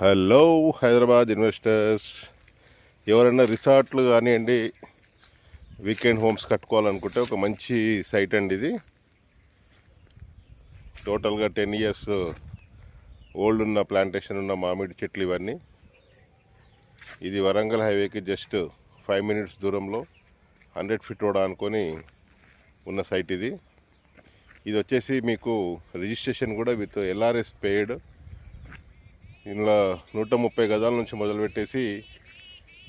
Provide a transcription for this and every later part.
Hello Hyderabad investors, ఎవరైనా రిసార్ట్లు కానివ్వండి, weekend homes కట్టుకోవాలనుకుంటే ఒక మంచి సైట్ అండి ఇది. టోటల్గా 10 years ఓల్డ్ ఉన్న ప్లాంటేషన్ ఉన్న మామిడి చెట్లు ఇవన్నీ. ఇది వరంగల్ హైవేకి జస్ట్ 5 minutes దూరంలో 100 feet రోడ్ అనుకొని ఉన్న సైట్ ఇది. ఇది వచ్చేసి మీకు రిజిస్ట్రేషన్ కూడా విత్ LRS పెయిడ్. ఇందులో 130 గజాల నుంచి మొదలుపెట్టేసి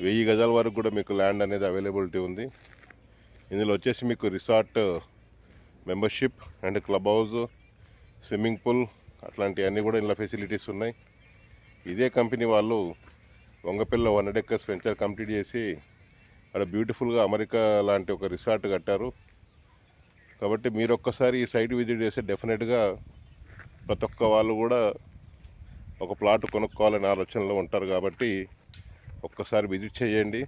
1000 గజాల వరకు కూడా మీకు ల్యాండ్ అనేది అవైలబిలిటీ ఉంది. ఇందులో వచ్చేసి మీకు resort membership and club house, swimming pool అట్లాంటివన్నీ కూడా ఇందులో ఫెసిలిటీస్ ఉన్నాయి. ఇదే కంపెనీ వాళ్ళు వంగపల్లిలో 100 acres వెంచర్ కంప్లీట్ చేసి అక్కడ బ్యూటిఫుల్గా అమెరికా లాంటి ఒక రిసార్ట్ కట్టారు. కాబట్టి మీరు ఒక్కసారి ఈ సైట్ విజిట్ చేస్తే డెఫినెట్గా ప్రతి ఒక్క వాళ్ళు కూడా ఒక ప్లాట్ కొనుక్కోవాలనే ఆలోచనలో ఉంటారు. కాబట్టి ఒక్కసారి విజిట్ చేయండి.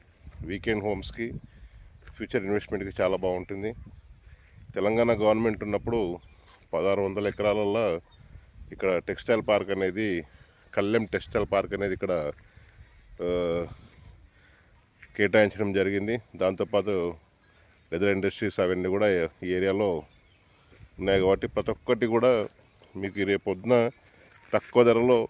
వీకెండ్ హోమ్స్కి, ఫ్యూచర్ ఇన్వెస్ట్మెంట్కి చాలా బాగుంటుంది. తెలంగాణ గవర్నమెంట్ ఉన్నప్పుడు 1600 ఎకరాలలో ఇక్కడ టెక్స్టైల్ పార్క్ అనేది, కల్లెం టెక్స్టైల్ పార్క్ అనేది ఇక్కడ కేటాయించడం జరిగింది. దాంతోపాటు లెదర్ ఇండస్ట్రీస్ అవన్నీ కూడా ఈ ఏరియాలో ఉన్నాయి. కాబట్టి ప్రతి ఒక్కటి కూడా మీకు రేపు పొద్దున తక్కువ ధరలో